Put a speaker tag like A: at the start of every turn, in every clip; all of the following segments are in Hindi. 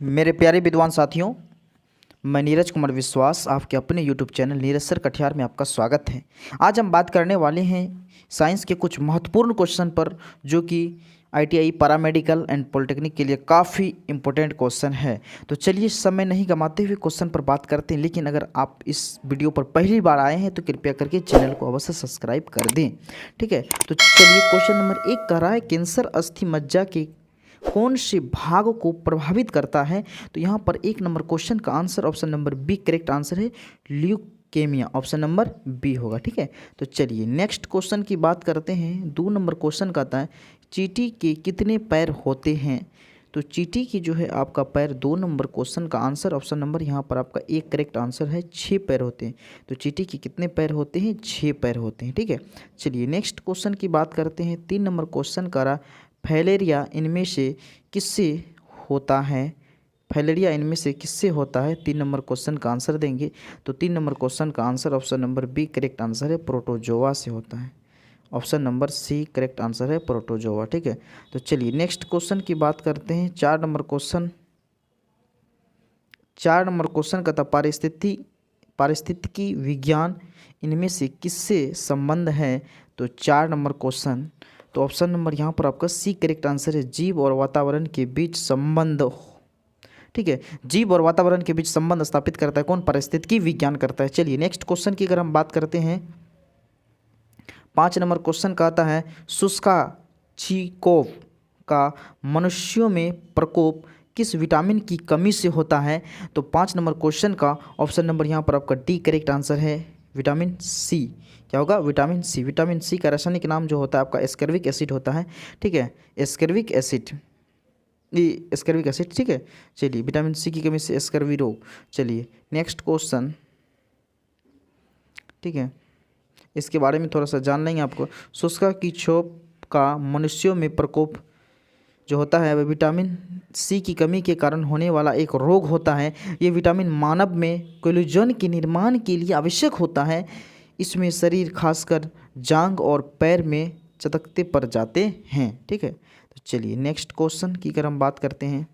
A: मेरे प्यारे विद्वान साथियों, मैं नीरज कुमार विश्वास आपके अपने YouTube channel Neeraj sir Katihar में आपका स्वागत है। आज हम बात करने वाले हैं साइंस के कुछ महत्वपूर्ण क्वेश्चन पर, जो कि आईटीआई, पैरामेडिकल एंड पॉलिटेक्निक के लिए काफ़ी इंपॉर्टेंट क्वेश्चन है। तो चलिए समय नहीं गंवाते हुए क्वेश्चन पर बात करते हैं। लेकिन अगर आप इस वीडियो पर पहली बार आए हैं तो कृपया करके चैनल को अवश्य सब्सक्राइब कर दें, ठीक है। तो चलिए क्वेश्चन नंबर 1 कह रहा है, कैंसर अस्थि मज्जा के कौन से भाग को प्रभावित करता है। तो यहाँ पर 1 नंबर क्वेश्चन का answer option number B correct answer है, ल्यूकेमिया, ऑप्शन नंबर बी होगा, ठीक है। तो चलिए नेक्स्ट क्वेश्चन की बात करते हैं। 2 नंबर क्वेश्चन कहता है, चींटी के कितने पैर होते हैं। तो चींटी की जो है आपका पैर, 2 नंबर क्वेश्चन का आंसर ऑप्शन नंबर यहाँ पर आपका 1 करेक्ट आंसर है, 6 पैर होते हैं। तो चींटी के कितने पैर होते हैं, 6 पैर होते हैं, ठीक है। चलिए नेक्स्ट क्वेश्चन की बात करते हैं। 3 नंबर क्वेश्चन करा, फाइलेरिया इनमें से किससे होता है। फाइलेरिया इनमें से किससे होता है, 3 नंबर क्वेश्चन का आंसर देंगे। तो 3 नंबर क्वेश्चन का answer option number B correct answer है, प्रोटोजोआ से होता है, option number C correct answer है, प्रोटोजोआ, ठीक है। तो चलिए नेक्स्ट क्वेश्चन की बात करते हैं। 4 नंबर क्वेश्चन का था, पारिस्थितिकी विज्ञान इनमें से किससे संबंध है। तो 4 नंबर क्वेश्चन, तो ऑप्शन नंबर यहाँ पर आपका सी करेक्ट आंसर है, जीव और वातावरण के बीच संबंध, ठीक है। जीव और वातावरण के बीच संबंध स्थापित करता है कौन, पारिस्थितिकी विज्ञान करता है। चलिए नेक्स्ट क्वेश्चन की अगर हम बात करते हैं, 5 नंबर क्वेश्चन का आता है, सुस्काचिकोव का मनुष्यों में प्रकोप किस विटामिन की कमी से होता है। तो 5 नंबर क्वेश्चन का ऑप्शन नंबर यहाँ पर आपका डी करेक्ट आंसर है, विटामिन सी। क्या होगा, विटामिन सी। विटामिन सी का रासायनिक नाम जो होता है आपका एस्कर्बिक एसिड होता है, ठीक है, एस्कर्बिक एसिड, ठीक है। चलिए विटामिन सी की कमी से एस्कर्बी रोग। चलिए नेक्स्ट क्वेश्चन, ठीक है, इसके बारे में थोड़ा सा जान लेंगे आपको। शुष्का की छोप का मनुष्यों में प्रकोप जो होता है वह विटामिन सी की कमी के कारण होने वाला एक रोग होता है। ये विटामिन मानव में कोलेजन के निर्माण के लिए आवश्यक होता है। इसमें शरीर खासकर जांघ और पैर में चटकते पड़ जाते हैं, ठीक है। तो चलिए नेक्स्ट क्वेश्चन की अगर हम बात करते हैं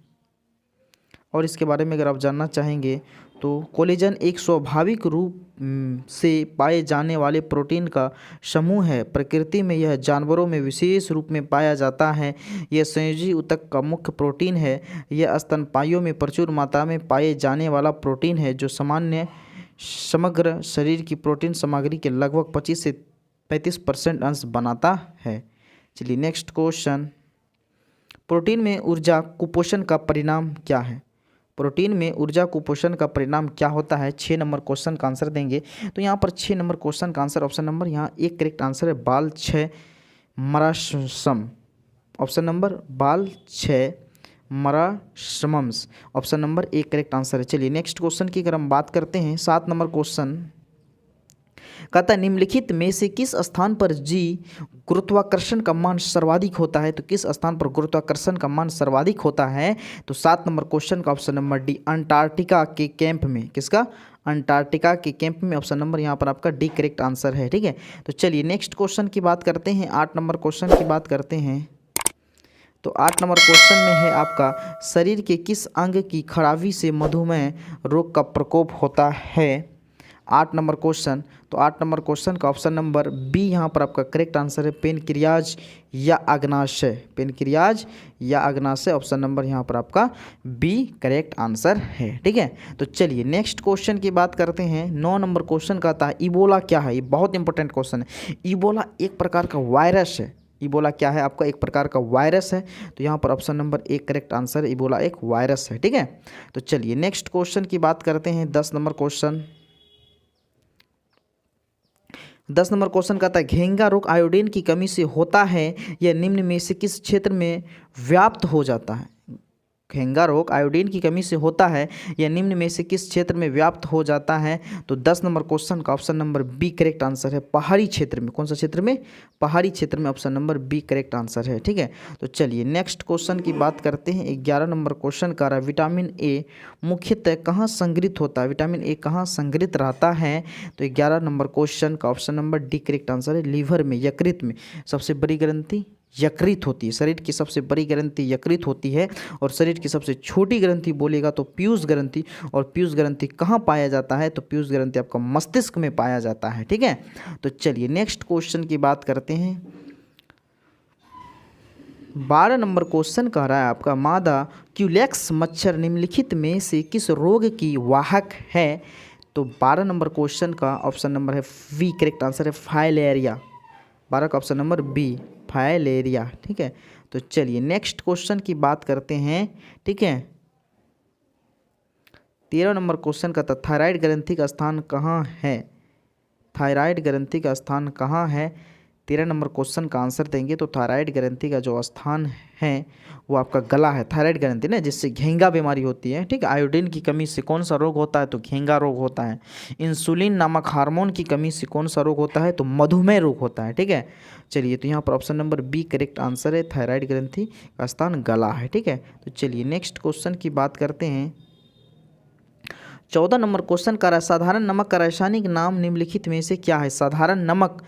A: और इसके बारे में अगर आप जानना चाहेंगे, तो कोलेजन एक स्वाभाविक रूप से पाए जाने वाले प्रोटीन का समूह है। प्रकृति में यह जानवरों में विशेष रूप में पाया जाता है। यह संयोजी ऊतक का मुख्य प्रोटीन है। यह स्तनपायियों में प्रचुर मात्रा में पाए जाने वाला प्रोटीन है, जो सामान्य समग्र शरीर की प्रोटीन सामग्री के लगभग 25 से 35% अंश बनाता है। चलिए नेक्स्ट क्वेश्चन, प्रोटीन में ऊर्जा कुपोषण का परिणाम क्या है। प्रोटीन में ऊर्जा कुपोषण का परिणाम क्या होता है, 6 नंबर क्वेश्चन का आंसर देंगे। तो यहाँ पर 6 नंबर क्वेश्चन का आंसर ऑप्शन नंबर यहाँ 1 करेक्ट आंसर है, बाल 6 मरासम, ऑप्शन नंबर बाल 6 मरासमम्स, ऑप्शन नंबर 1 करेक्ट आंसर है। चलिए नेक्स्ट क्वेश्चन की अगर हम बात करते हैं, 7 नंबर क्वेश्चन कहता है, निम्नलिखित में से किस स्थान पर जी गुरुत्वाकर्षण का मान सर्वाधिक होता है। तो किस स्थान पर गुरुत्वाकर्षण का मान सर्वाधिक होता है। तो 7 नंबर क्वेश्चन का ऑप्शन नंबर डी, अंटार्कटिका के कैंप में। किसका, अंटार्कटिका के कैंप में, ऑप्शन नंबर यहाँ पर आपका डी करेक्ट आंसर है, ठीक है। तो चलिए नेक्स्ट क्वेश्चन की बात करते हैं, 8 नंबर क्वेश्चन की बात करते हैं। तो 8 नंबर क्वेश्चन में है आपका, शरीर के किस अंग की खराबी से मधुमेह रोग का प्रकोप होता है। 8 नंबर क्वेश्चन, तो 8 नंबर क्वेश्चन का ऑप्शन नंबर बी यहाँ पर आपका करेक्ट आंसर है, पेनक्रियाज या अग्नाशय, पेनक्रियाज या अग्नाशय, ऑप्शन नंबर यहाँ पर आपका बी करेक्ट आंसर है, ठीक है। तो चलिए नेक्स्ट क्वेश्चन की बात करते हैं। 9 नंबर क्वेश्चन का आता है, इबोला क्या है। ये बहुत इंपॉर्टेंट क्वेश्चन है। इबोला एक प्रकार का वायरस है। इबोला क्या है आपका, एक प्रकार का वायरस है। तो यहाँ पर ऑप्शन नंबर 1 करेक्ट आंसर है, इबोला एक वायरस है, ठीक है। तो चलिए नेक्स्ट क्वेश्चन की बात करते हैं। 10 नंबर क्वेश्चन, 10 नंबर क्वेश्चन कहता है, घेंगा रोग आयोडीन की कमी से होता है। यह निम्न में से किस क्षेत्र में व्याप्त हो जाता है। घेंगा रोग आयोडीन की कमी से होता है, यह निम्न में से किस क्षेत्र में व्याप्त हो जाता है। तो 10 नंबर क्वेश्चन का option number B correct answer है, पहाड़ी क्षेत्र में। कौन सा क्षेत्र में, पहाड़ी क्षेत्र में, option number B correct answer है, ठीक है। तो चलिए नेक्स्ट क्वेश्चन की बात करते हैं। 11 नंबर क्वेश्चन का रहा, विटामिन ए मुख्यतः कहाँ संग्रहित होता है। विटामिन ए कहाँ संग्रहित रहता है। तो 11 नंबर क्वेश्चन का option number D correct answer है, लीवर में, यकृत में। सबसे बड़ी ग्रंथि यकृत होती है। शरीर की सबसे बड़ी ग्रंथि यकृत होती है और शरीर की सबसे छोटी ग्रंथि बोलेगा तो पीयूष ग्रंथि। और पीयूष ग्रंथि कहाँ पाया जाता है? तो पीयूष ग्रंथि आपका मस्तिष्क में पाया जाता है। ठीक है, तो चलिए नेक्स्ट क्वेश्चन की बात करते हैं। 12 नंबर क्वेश्चन कह रहा है आपका, मादा क्यूलेक्स मच्छर निम्नलिखित में से किस रोग की वाहक है? तो 12 नंबर क्वेश्चन का ऑप्शन नंबर है बी, करेक्ट आंसर है फाइलेरिया। 12 का ऑप्शन नंबर बी, फाइलेरिया। ठीक है, तो चलिए नेक्स्ट क्वेश्चन की बात करते हैं। ठीक है, 13 नंबर क्वेश्चन का था, थायराइड ग्रंथि का स्थान कहाँ है? थायराइड ग्रंथि का स्थान कहाँ है? 13 नंबर क्वेश्चन का आंसर देंगे तो थायराइड ग्रंथि का जो स्थान है वो आपका गला है। थायराइड ग्रंथि ना, जिससे घेंगा बीमारी होती है। ठीक है, आयोडीन की कमी से कौन सा रोग होता है? तो घेंगा रोग होता है। इंसुलिन नामक हार्मोन की कमी से कौन सा रोग होता है? तो मधुमेह रोग होता है। ठीक है, चलिए तो यहाँ पर option number B correct answer है, थायराइड ग्रंथि का स्थान गला है। ठीक है, तो चलिए नेक्स्ट क्वेश्चन की बात करते हैं। 14 नंबर क्वेश्चन का, साधारण नमक का रासायनिक नाम निम्नलिखित में से क्या है? साधारण नमक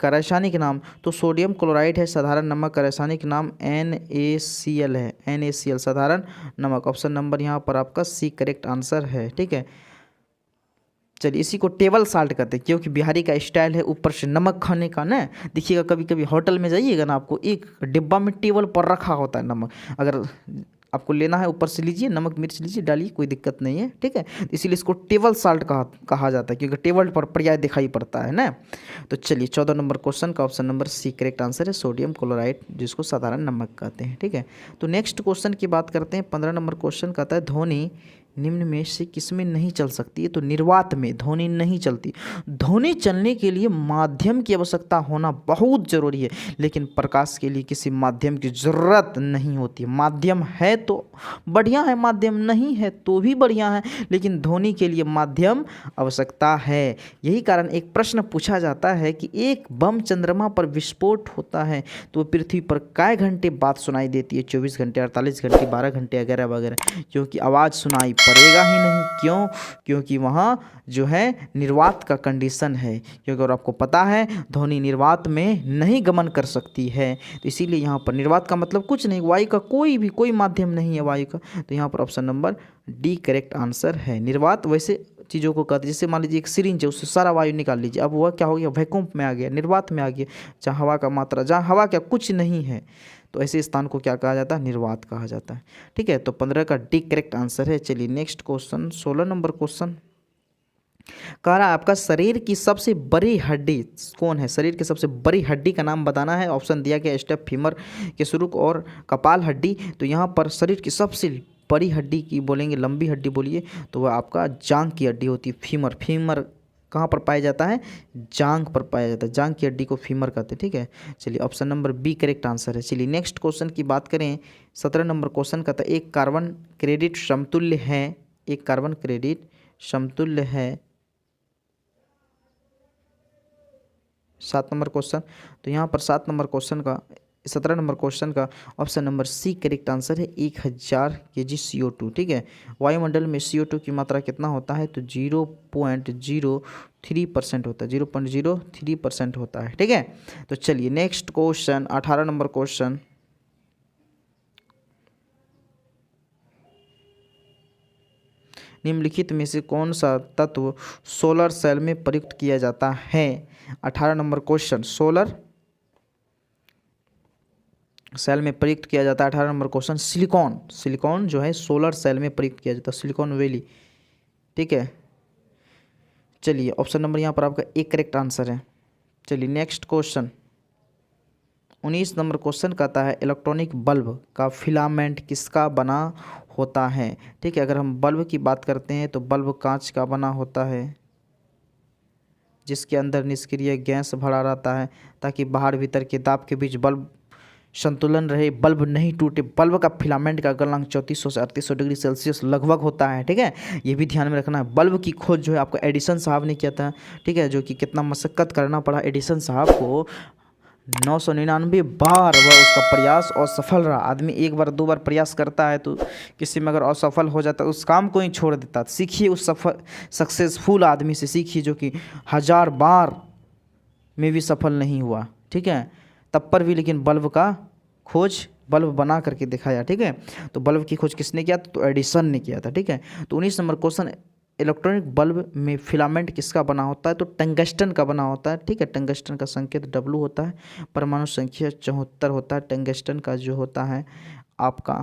A: का रासायनिक नाम तो सोडियम क्लोराइड है। साधारण नमक का रासायनिक नाम NaCl है। NaCl साधारण नमक, ऑप्शन नंबर यहाँ पर आपका सी करेक्ट आंसर है। ठीक है, चलिए इसी को टेबल साल्ट कहते हैं, क्योंकि बिहारी का स्टाइल है ऊपर से नमक खाने का ना। देखिएगा कभी कभी होटल में जाइएगा ना, आपको एक डिब्बा में टेबल पर रखा होता है नमक। अगर आपको लेना है ऊपर से लीजिए, नमक मिर्च लीजिए, डालिए, कोई दिक्कत नहीं है। ठीक है, इसीलिए इसको टेबल साल्ट कहा जाता है, क्योंकि टेबल पर पर्याय दिखाई पड़ता है ना। तो चलिए 14 नंबर क्वेश्चन का option number C correct answer है, सोडियम क्लोराइड, जिसको साधारण नमक कहते हैं। ठीक है, तो नेक्स्ट क्वेश्चन की बात करते हैं। 15 नंबर क्वेश्चन कहता है, ध्वनि निम्न में से किसमें नहीं चल सकती है? तो निर्वात में ध्वनि नहीं चलती। ध्वनि चलने के लिए माध्यम की आवश्यकता होना बहुत जरूरी है, लेकिन प्रकाश के लिए किसी माध्यम की जरूरत नहीं होती। माध्यम है तो बढ़िया है, माध्यम नहीं है तो भी बढ़िया है, लेकिन ध्वनि के लिए माध्यम आवश्यकता है। यही कारण एक प्रश्न पूछा जाता है कि एक बम चंद्रमा पर विस्फोट होता है तो पृथ्वी पर कै घंटे बाद सुनाई देती है? 24 घंटे, 48 घंटे, 12 घंटे वगैरह वगैरह, क्योंकि आवाज़ सुनाई पड़ेगा ही नहीं। क्यों? क्योंकि वहाँ जो है निर्वात का कंडीशन है, क्योंकि अगर आपको पता है ध्वनि निर्वात में नहीं गमन कर सकती है, तो इसीलिए यहाँ पर निर्वात का मतलब कुछ नहीं, वायु का कोई माध्यम नहीं है वायु का। तो यहाँ पर option number D correct answer है। निर्वात वैसे चीज़ों को कहते हैं, जैसे मान लीजिए एक सिरिंज है, उससे सारा वायु निकाल लीजिए, अब वह क्या हो गया? वैक्यूम में आ गया, निर्वात में आ गया। जहाँ हवा का मात्रा, जहाँ हवा क्या कुछ नहीं है, तो ऐसे स्थान को क्या कहा जाता है? निर्वात कहा जाता है। ठीक है, तो 15 का डी करेक्ट आंसर है। चलिए नेक्स्ट क्वेश्चन, 16 नंबर क्वेश्चन कह रहा है आपका, शरीर की सबसे बड़ी हड्डी कौन है? शरीर की सबसे बड़ी हड्डी का नाम बताना है। ऑप्शन दिया गया स्टेप फीमर के शुरू और कपाल हड्डी। तो यहाँ पर शरीर की सबसे बड़ी हड्डी की बोलेंगे, लंबी हड्डी बोलिए, तो वह आपका जांघ की हड्डी होती है, फीमर। फीमर कहाँ पर पाया जाता है? जांघ पर पाया जाता है, जांघ की हड्डी को फीमर कहते हैं। ठीक है, चलिए option number B correct answer है। चलिए नेक्स्ट क्वेश्चन की बात करें। 17 नंबर क्वेश्चन का था, एक कार्बन क्रेडिट समतुल्य है। एक कार्बन क्रेडिट समतुल्य है 7 नंबर क्वेश्चन। तो यहाँ पर 7 नंबर क्वेश्चन का 17 नंबर क्वेश्चन का option number C correct answer है, 1000 kg CO2। ठीक है, वायुमंडल में CO2 की मात्रा कितना होता है? तो 0.03% होता है, 0.03% होता है। ठीक है, तो चलिए नेक्स्ट क्वेश्चन 18 नंबर क्वेश्चन, निम्नलिखित में से कौन सा तत्व सोलर सेल में प्रयुक्त किया जाता है? 18 नंबर क्वेश्चन, सोलर सेल में प्रयुक्त किया जाता है। 18 नंबर क्वेश्चन, सिलिकॉन। सिलिकॉन जो है सोलर सेल में प्रयुक्त किया जाता है, सिलिकॉन वैली। ठीक है, चलिए ऑप्शन नंबर यहाँ पर आपका एक करेक्ट आंसर है। चलिए नेक्स्ट क्वेश्चन 19 नंबर क्वेश्चन कहता है, इलेक्ट्रॉनिक बल्ब का फिलामेंट किसका बना होता है? ठीक है, अगर हम बल्ब की बात करते हैं तो बल्ब कांच का बना होता है, जिसके अंदर निष्क्रिय गैस भरा रहता है, ताकि बाहर भीतर के दाब के बीच बल्ब संतुलन रहे, बल्ब नहीं टूटे। बल्ब का फिलामेंट का गलनांक 3400 से 3800 डिग्री सेल्सियस लगभग होता है। ठीक है, ये भी ध्यान में रखना है। बल्ब की खोज जो है आपको एडिसन साहब ने किया था। ठीक है, जो कि कितना मशक्क़त करना पड़ा एडिसन साहब को, 999 बार वह उसका प्रयास असफल रहा। आदमी एक बार दो बार प्रयास करता है तो किसी में अगर असफल हो जाता है उस काम को ही छोड़ देता। सीखिए उस सक्सेसफुल आदमी से सीखिए, जो कि 1000 बार में भी सफल नहीं हुआ। ठीक है, तब पर भी लेकिन बल्ब का खोज बल्ब बना करके दिखाया। ठीक है, तो बल्ब की खोज किसने किया था? तो एडिसन ने किया था। ठीक है, तो 19 नंबर क्वेश्चन, इलेक्ट्रॉनिक बल्ब में फिलामेंट किसका बना होता है? तो टंगस्टन का बना होता है। ठीक है, टंगस्टन का संकेत W होता है, परमाणु संख्या 74 होता है। टंगस्टन का जो होता है आपका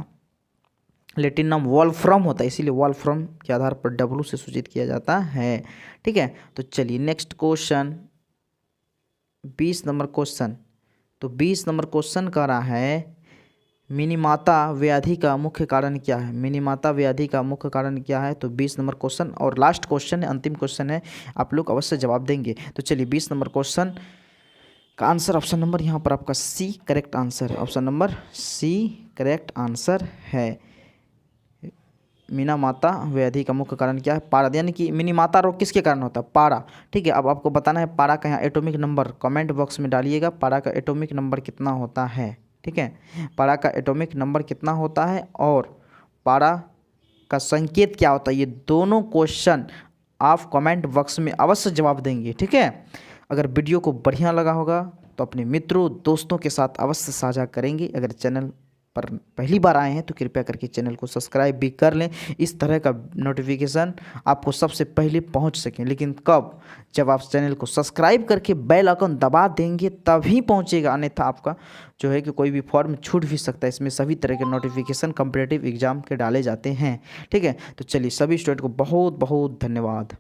A: प्लेटिनम वॉल्फ्रम होता है, इसीलिए वॉल्फ्रम के आधार पर W से सूचित किया जाता है। ठीक है, तो चलिए नेक्स्ट क्वेश्चन 20 नंबर क्वेश्चन। तो 20 नंबर क्वेश्चन का रहा है मिनीमाता व्याधि का मुख्य कारण क्या है? मिनीमाता व्याधि का मुख्य कारण क्या है? तो 20 नंबर क्वेश्चन और लास्ट क्वेश्चन है, अंतिम क्वेश्चन है, आप लोग अवश्य जवाब देंगे। तो चलिए 20 नंबर क्वेश्चन का आंसर ऑप्शन नंबर यहाँ पर आपका C करेक्ट आंसर है। Option number C correct answer है। मिनीमाता व्याधि का मुख्य कारण क्या है? पारा, यानी कि मिनीमाता रोग किसके कारण होता है? पारा। ठीक है, अब आपको बताना है पारा का यहाँ एटॉमिक नंबर, कमेंट बॉक्स में डालिएगा पारा का एटॉमिक नंबर कितना होता है। ठीक है, पारा का एटॉमिक नंबर कितना होता है और पारा का संकेत क्या होता है, ये दोनों क्वेश्चन आप कमेंट बॉक्स में अवश्य जवाब देंगे। ठीक है, अगर वीडियो को बढ़िया लगा होगा तो अपने मित्रों दोस्तों के साथ अवश्य साझा करेंगे। अगर चैनल पर पहली बार आए हैं तो कृपया करके चैनल को सब्सक्राइब भी कर लें, इस तरह का नोटिफिकेशन आपको सबसे पहले पहुंच सकें। लेकिन कब? जब आप चैनल को सब्सक्राइब करके बेल आइकन दबा देंगे तभी पहुंचेगा, अन्यथा आपका जो है कि कोई भी फॉर्म छूट भी सकता है। इसमें सभी तरह के नोटिफिकेशन कॉम्पिटिटिव एग्जाम के डाले जाते हैं। ठीक है, तो चलिए सभी स्टूडेंट को बहुत बहुत धन्यवाद।